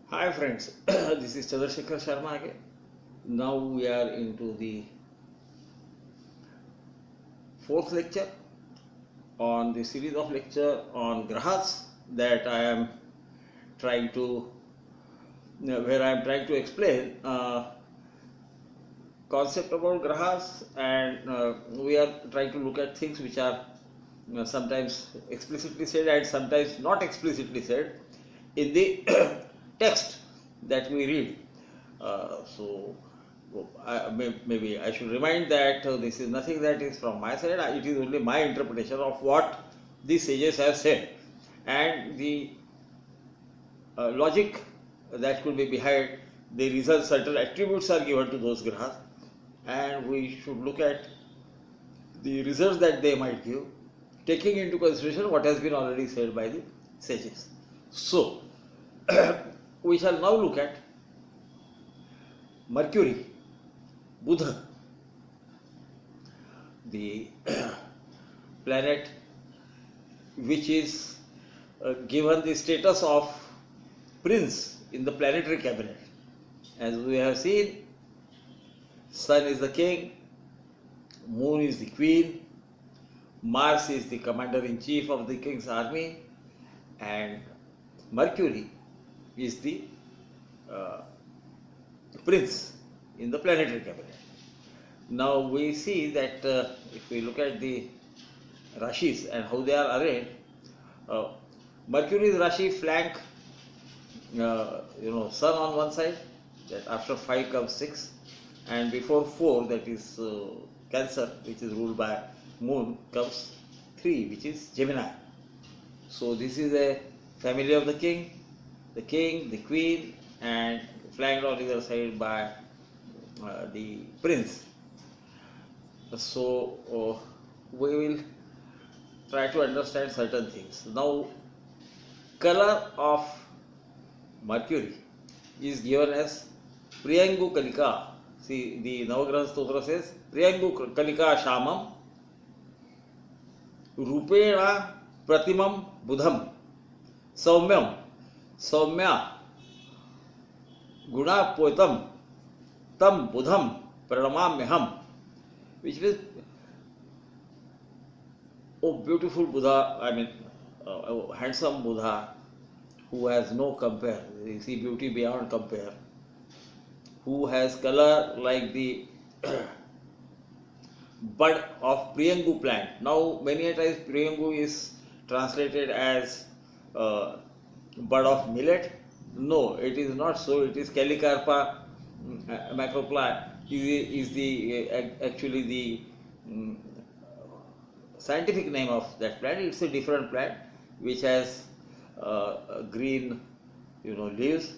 Hi friends, this is Chandrasekhar Sharma again. Now we are into the fourth lecture on the series of lecture on grahas that I am trying to, where I am trying to explain concept about grahas, and we are trying to look at things which are sometimes explicitly said and sometimes not explicitly said in the text that we read. Maybe I should remind that this is nothing that is from my side. It is only my interpretation of what the sages have said, and the logic that could be behind the results. Certain attributes are given to those grahas, and we should look at the results that they might give, taking into consideration what has been already said by the sages. So, we shall now look at Mercury, Buddha, the planet which is given the status of prince in the planetary cabinet. As we have seen, Sun is the king, Moon is the queen, Mars is the commander-in-chief of the king's army, and Mercury is the prince in the planetary cabinet. Now we see that if we look at the Rashis and how they are arranged, Mercury's Rashi flank, Sun on one side, that after 5 comes 6, and before 4, that is Cancer, which is ruled by Moon, comes 3, which is Gemini. So this is a family of the king, the queen, and flanked on either side by the prince. So we will try to understand certain things. Now, color of Mercury is given as Priyangu Kalika. See, the Navagraha Stotra says Priyangu Kalika Shamam Rupena Pratimam Budham Saumyam Saumya Guna Poitam Tam Budham Pranamamyaham, which means, oh beautiful Buddha, handsome Buddha who has no compare, you see beauty beyond compare, who has color like the bud of Priyangu plant. Now many a times Priyangu is translated as bud of millet. No, it is not so. It is Calicarpa macropla is the actually the scientific name of that plant. It's a different plant which has green, leaves,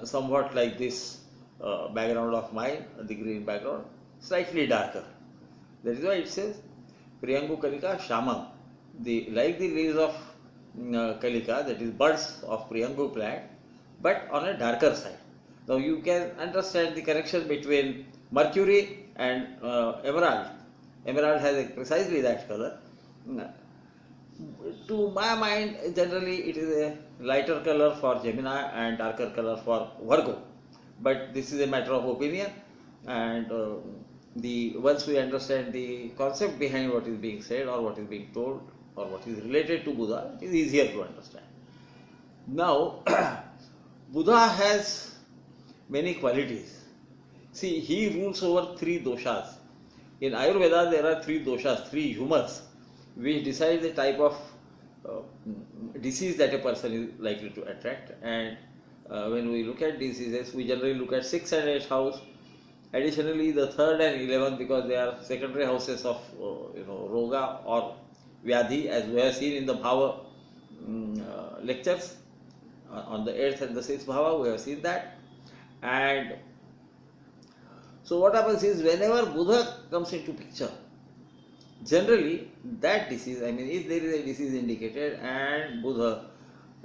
somewhat like this background of mine, the green background, slightly darker. That is why it says Priyangu Kalika Shamam. Like the leaves of Kalika, that is buds of Priyangu plant, but on a darker side. Now you can understand the connection between Mercury and emerald. Emerald has precisely that color. To my mind, generally it is a lighter color for Gemini and darker color for Virgo. But this is a matter of opinion, and once we understand the concept behind what is being said or what is being told or what is related to Buddha, it is easier to understand. Now, Buddha has many qualities. See, he rules over 3 doshas. In Ayurveda, there are 3 doshas, 3 humors, which decide the type of disease that a person is likely to attract. And when we look at diseases, we generally look at 6th and 8th house. Additionally, the 3rd and 11th, because they are secondary houses of Roga or Vyadhi, as we have seen in the Bhava lectures. On the 8th and the 6th Bhava, we have seen that. And so what happens is, whenever Buddha comes into picture, generally that disease, if there is a disease indicated and Buddha,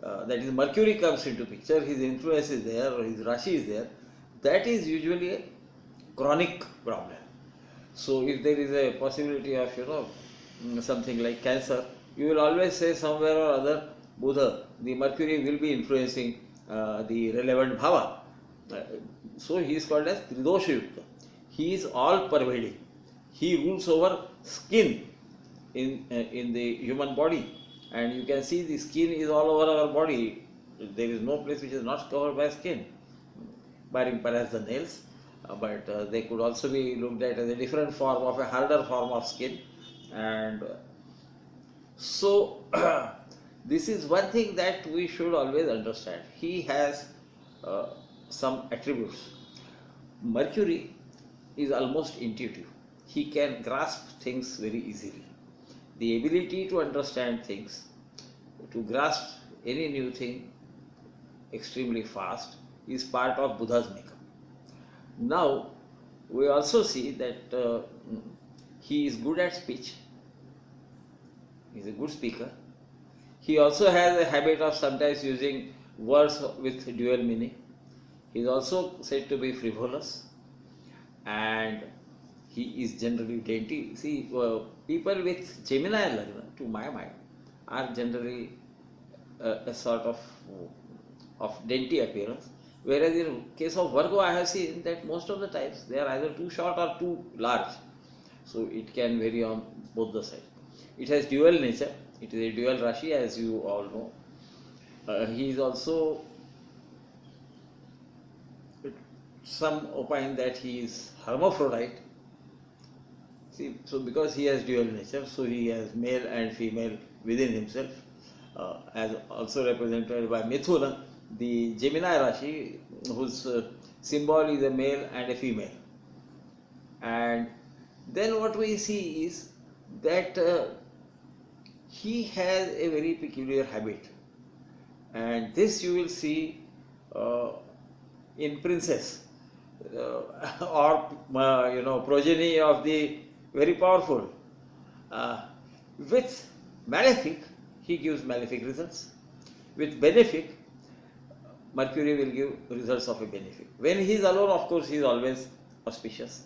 that is Mercury, comes into picture, his influence is there or his Rashi is there, that is usually a chronic problem. So if there is a possibility of something like cancer, you will always say somewhere or other Buddha, the Mercury will be influencing the relevant bhava. Uh, so he is called as Tridosha Yukta. He is all pervading. He rules over skin in the human body, and you can see the skin is all over our body. There is no place which is not covered by skin, barring perhaps the nails, but they could also be looked at as a different form of a harder form of skin. And so this is one thing that we should always understand. He has some attributes. Mercury is almost intuitive. He can grasp things very easily. The ability to understand things, to grasp any new thing extremely fast, is part of Buddha's makeup. Now, we also see that he is good at speech. He is a good speaker. He also has a habit of sometimes using words with dual meaning. He is also said to be frivolous, and he is generally dainty. See, people with Gemini Lagna, to my mind, are generally a sort of dainty appearance. Whereas in case of Virgo, I have seen that most of the times they are either too short or too large. So it can vary on both the sides. It has dual nature. It is a dual Rashi, as you all know. He is also, some opine that he is hermaphrodite. See, so because he has dual nature, so he has male and female within himself, as also represented by Mithuna, the Gemini Rashi, whose symbol is a male and a female. And then what we see is that he has a very peculiar habit, and this you will see in Princess or progeny of the very powerful. With Malefic, he gives malefic results. With Benefic, Mercury will give results of a benefic. When he is alone, of course, he is always auspicious.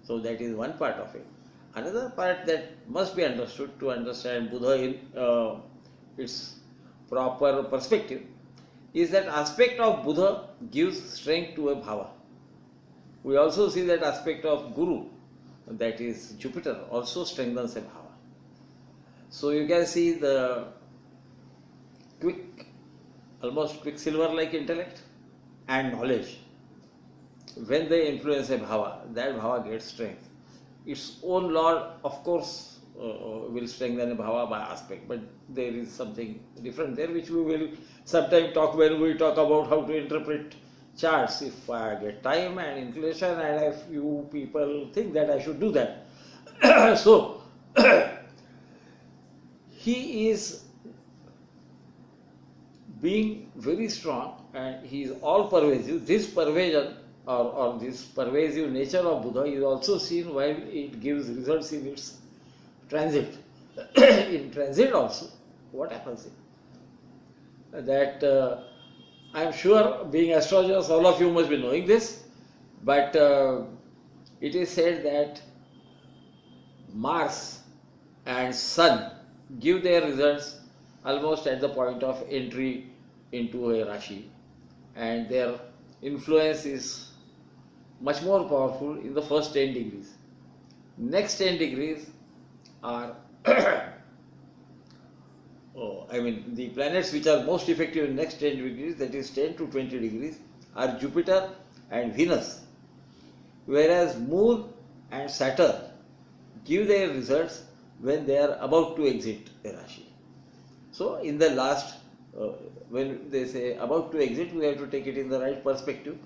So that is one part of it. Another part that must be understood to understand Buddha in its proper perspective is that aspect of Buddha gives strength to a bhava. We also see that aspect of Guru, that is Jupiter, also strengthens a bhava. So you can see the almost quicksilver-like intellect and knowledge. When they influence a bhava, that bhava gets strength. Its own Lord, of course, will strengthen a bhava by aspect, but there is something different there, which we will sometime talk when we talk about how to interpret charts, if I get time and inclination, and if you people think that I should do that. So, he is being very strong, and he is all pervasive. This pervasion or this pervasive nature of Buddha is also seen while it gives results in its transit. In transit also, what happens is that I am sure, being astrologers, all of you must be knowing this, but it is said that Mars and Sun give their results almost at the point of entry into a Rashi, and their influence is much more powerful in the first 10 degrees. Next 10 degrees are the planets which are most effective in next 10 degrees, that is 10 to 20 degrees, are Jupiter and Venus, whereas Moon and Saturn give their results when they are about to exit a Rashi. So in the last, when they say about to exit, we have to take it in the right perspective.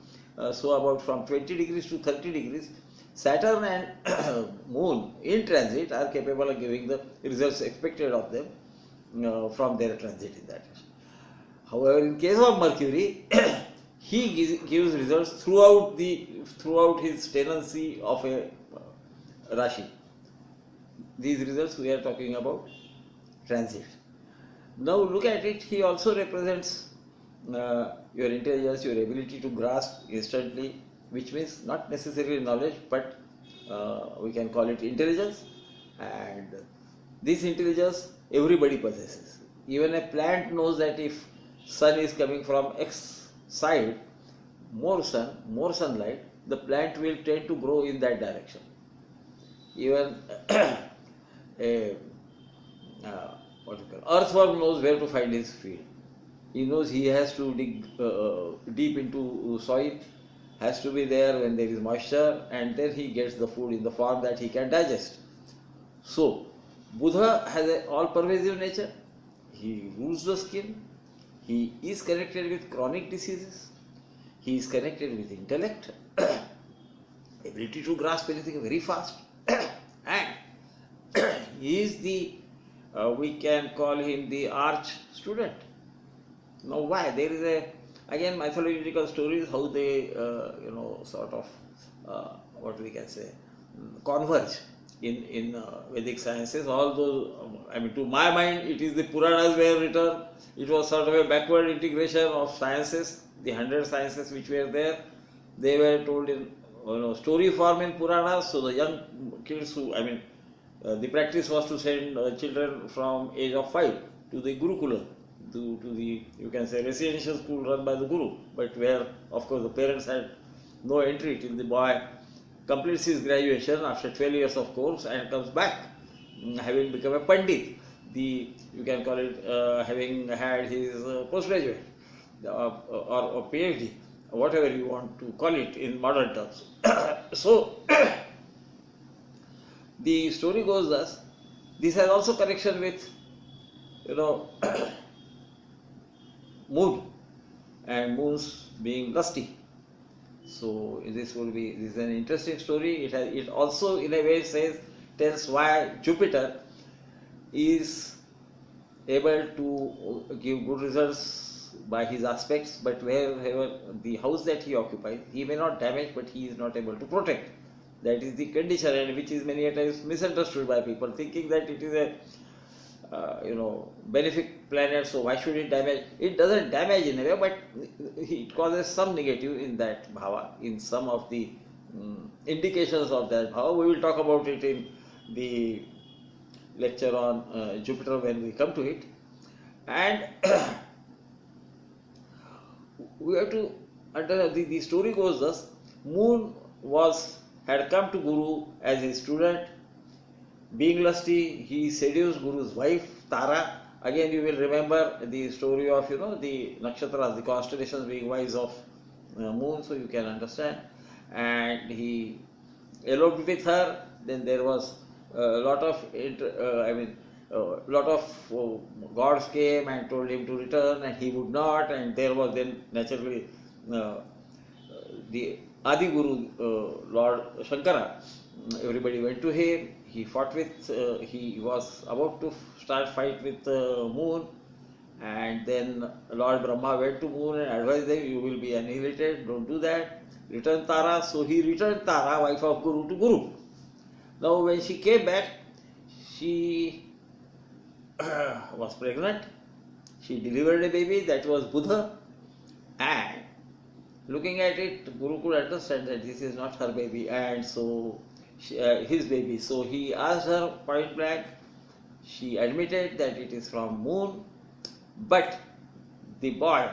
So about from 20 degrees to 30 degrees, Saturn and Moon in transit are capable of giving the results expected of them from their transit in that. However, in case of Mercury, he gives results throughout his tenancy of a Rashi. These results we are talking about transit. Now look at it, he also represents your intelligence, your ability to grasp instantly, which means not necessarily knowledge, but we can call it intelligence. And this intelligence everybody possesses. Even a plant knows that if sun is coming from X side, more sun, more sunlight, the plant will tend to grow in that direction. Even a what you call earthworm knows where to find his feed. He knows he has to dig deep into soil, has to be there when there is moisture, and then he gets the food in the form that he can digest. So, Buddha has an all-pervasive nature. He rules the skin. He is connected with chronic diseases. He is connected with intellect, ability to grasp anything very fast, and he is the, we can call him the arch student. Now, why? There is a, again, mythological stories, how they, sort of, what we can say, converge in Vedic sciences. All those, to my mind, it is the Puranas were written. It was sort of a backward integration of sciences, the 100 sciences which were there. They were told in story form in Puranas. So the young kids who, the practice was to send children from age of 5 to the Gurukula, to the, you can say, residential school run by the Guru, but where, of course, the parents had no entry till the boy completes his graduation after 12 years of course and comes back having become a Pandit. You can call it having had his postgraduate or PhD, whatever you want to call it in modern terms. So, the story goes thus. This has also connection with, moon, and moons being lusty. So this is an interesting story. It also in a way tells why Jupiter is able to give good results by his aspects, but wherever the house that he occupies, he may not damage, but he is not able to protect. That is the condition, and which is many a times misunderstood by people, thinking that it is a benefic planet, so why should it damage? It doesn't damage in a way, but it causes some negative in that bhava, in some of the indications of that bhava. We will talk about it in the lecture on Jupiter when we come to it. And we have to understand, the story goes thus. Moon had come to Guru as his student. Being lusty, he seduced Guru's wife, Tara. Again, you will remember the story of, the nakshatras, the constellations being wives of moon, so you can understand. And he eloped with her. Then there was a lot of, gods came and told him to return, and he would not. And there was then naturally the Adi Guru, Lord Shankara. Everybody went to him. He fought with, he was about to start fight with moon, and then Lord Brahma went to moon and advised them, you will be annihilated, don't do that, return Tara. So he returned Tara, wife of Guru, to Guru. Now when she came back, she was pregnant. She delivered a baby, that was Buddha, and looking at it, Guru could understand that this is not her baby, and so his baby. So he asked her point blank. She admitted that it is from moon, but the boy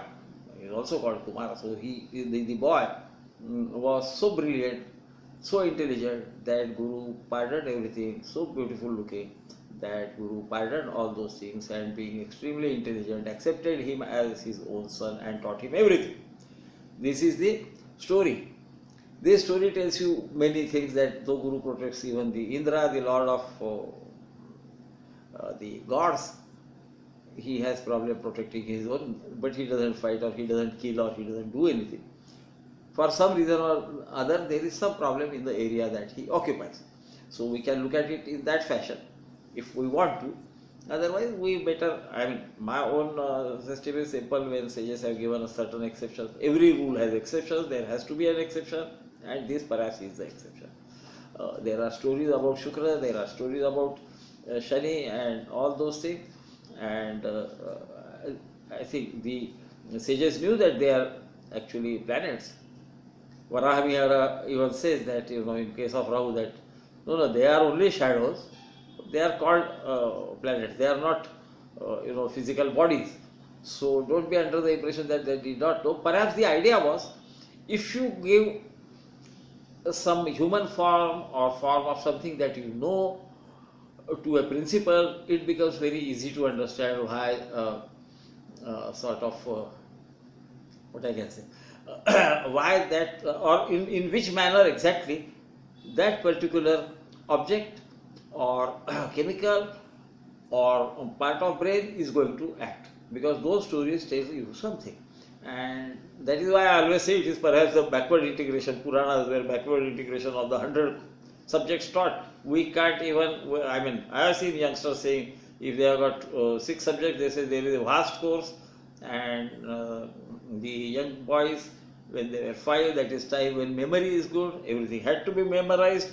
is also called Kumara. So the boy was so brilliant, so intelligent that Guru pardoned everything, so beautiful looking that Guru pardoned all those things, and being extremely intelligent, accepted him as his own son and taught him everything. This is the story. This story tells you many things, that though Guru protects even the Indra, the lord of the gods, he has problem protecting his own, but he doesn't fight, or he doesn't kill, or he doesn't do anything. For some reason or other, there is some problem in the area that he occupies. So we can look at it in that fashion if we want to. Otherwise, we better, my own system is simple. When sages have given a certain exceptions, every rule has exceptions, there has to be an exception, and this perhaps is the exception. There are stories about Shukra, there are stories about Shani and all those things, and I think the sages knew that they are actually planets. Varahamihara even says that, in case of Rahu, that no, they are only shadows. They are called planets. They are not, physical bodies. So don't be under the impression that they did not know. Perhaps the idea was, if you give some human form or form of something that you know to a principle, it becomes very easy to understand why what I can say, why that, or in which manner exactly that particular object or chemical or part of brain is going to act, because those stories tell you something. And that is why I always say it is perhaps the backward integration. Puranas were backward integration of the 100 subjects taught. We can't even, I mean, I have seen youngsters saying if they have got 6 subjects, they say there is a vast course, and the young boys, when they were 5, that is time when memory is good, everything had to be memorized,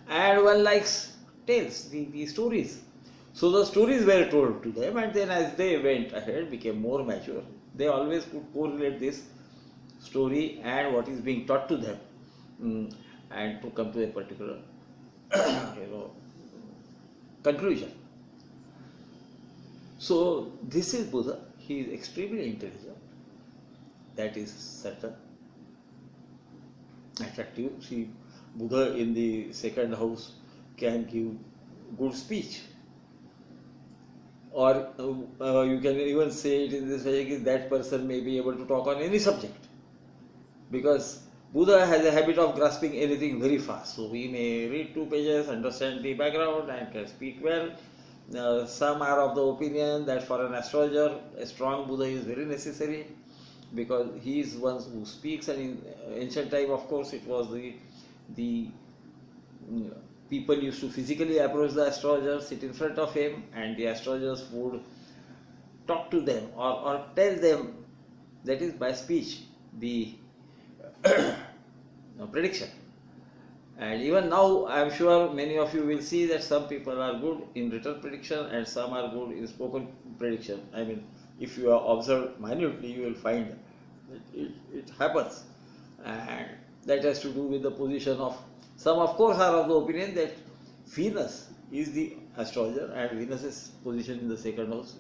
and one likes tales, the stories. So the stories were told to them, and then as they went ahead, became more mature, they always could correlate this story and what is being taught to them, and to come to a particular conclusion. So this is Buddha. He is extremely intelligent. That is certain. Attractive. See, Buddha in the second house can give good speech. Or you can even say it in this way, that person may be able to talk on any subject, because Buddha has a habit of grasping anything very fast. So he may read 2 pages, understand the background, and can speak well. Some are of the opinion that for an astrologer, a strong Buddha is very necessary, because he is one who speaks. And in ancient time, of course, it was the people used to physically approach the astrologer, sit in front of him, and the astrologers would talk to them or tell them, that is by speech, the prediction. And even now, I am sure many of you will see that some people are good in written prediction and some are good in spoken prediction. I mean, if you observe minutely, you will find that it happens. And that has to do with the position of some. Of course, are of the opinion that Venus is the astrologer, and Venus's position in the second house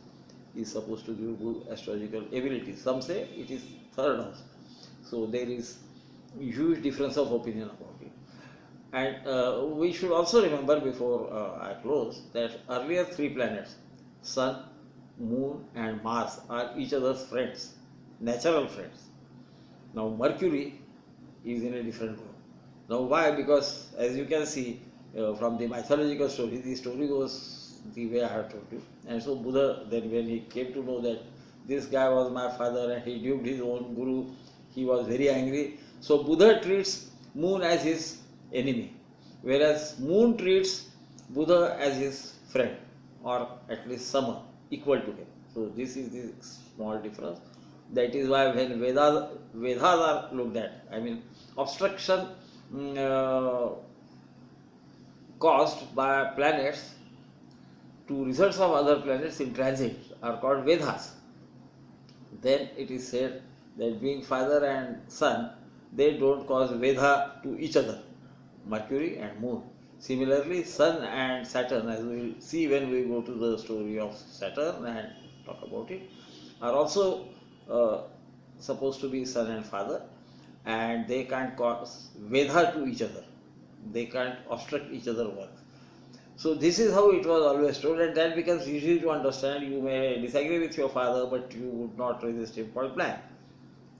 is supposed to give good astrological abilities. Some say it is third house. So there is huge difference of opinion about it. And we should also remember, before I close, that earlier 3 planets, Sun, Moon and Mars, are each other's friends, natural friends. Now Mercury is in a different group. Now why? Because as you can see from the mythological story, the story goes the way I have told you. And so Buddha, then when he came to know that this guy was my father and he duped his own guru, he was very angry. So Buddha treats Moon as his enemy, whereas Moon treats Buddha as his friend, or at least someone equal to him. So this is the small difference. That is why when Vedas are looked at, I mean, obstruction caused by planets to results of other planets in transit are called Vedas. Then it is said that being father and son, they don't cause Veda to each other, Mercury and Moon. Similarly, Sun and Saturn, as we will see when we go to the story of Saturn and talk about it, are also supposed to be son and father, and they can't cause Veda to each other. They can't obstruct each other's work. So this is how it was always told, and that becomes easy to understand. You may disagree with your father, but you would not resist him point blank,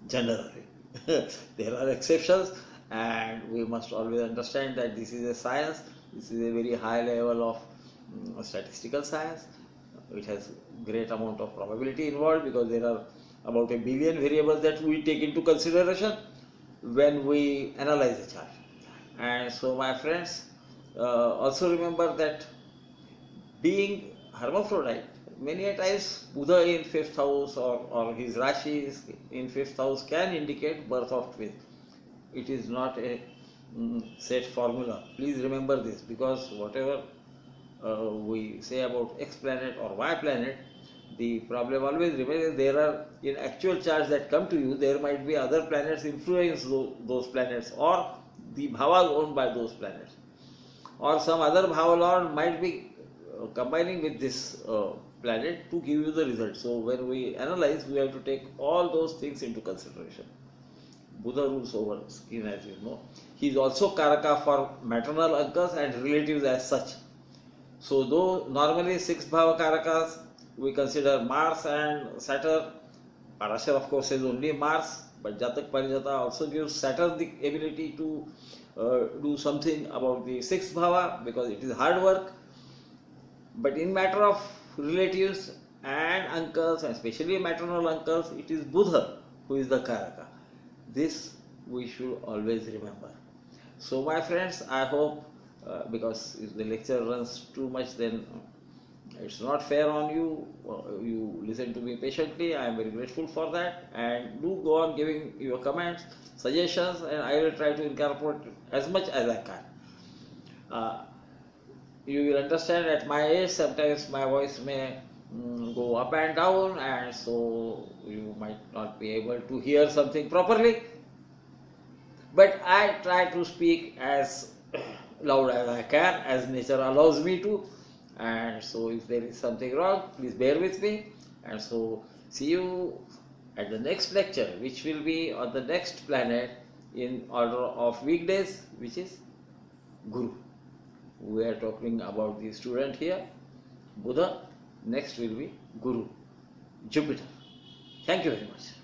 generally. There are exceptions, and we must always understand that this is a science. This is a very high level of statistical science. It has great amount of probability involved, because there are about 1 billion variables that we take into consideration when we analyze a chart. And so, my friends, also remember that being hermaphrodite, many a times Buddha in 5th house or his Rashi in 5th house can indicate birth of twins. It is not a set formula. Please remember this, because whatever we say about X planet or Y planet, the problem always remains. There are, in actual charts that come to you, there might be other planets influence those planets, or the bhavas owned by those planets, or some other bhava lord might be combining with this planet to give you the result. So when we analyze, we have to take all those things into consideration. Buddha rules over skin, as you know. He is also Karaka for maternal uncles and relatives as such. So though normally 6 Bhava Karakas, we consider Mars and Saturn. Parashar of course is only Mars, but Jatak Parijata also gives Saturn the ability to do something about the 6th Bhava, because it is hard work. But in matter of relatives and uncles, and especially maternal uncles, it is Buddha who is the Karaka. This we should always remember. So my friends, I hope, because if the lecture runs too much, then it's not fair on you. You listen to me patiently. I am very grateful for that, and do go on giving your comments, suggestions, and I will try to incorporate as much as I can. You will understand at my age sometimes my voice may go up and down, and so you might not be able to hear something properly, but I try to speak as loud as I can, as nature allows me to. And so if there is something wrong, please bear with me. And so see you at the next lecture, which will be on the next planet in order of weekdays, which is Guru. We are talking about the student here, Buddha. Next will be Guru, Jupiter. Thank you very much.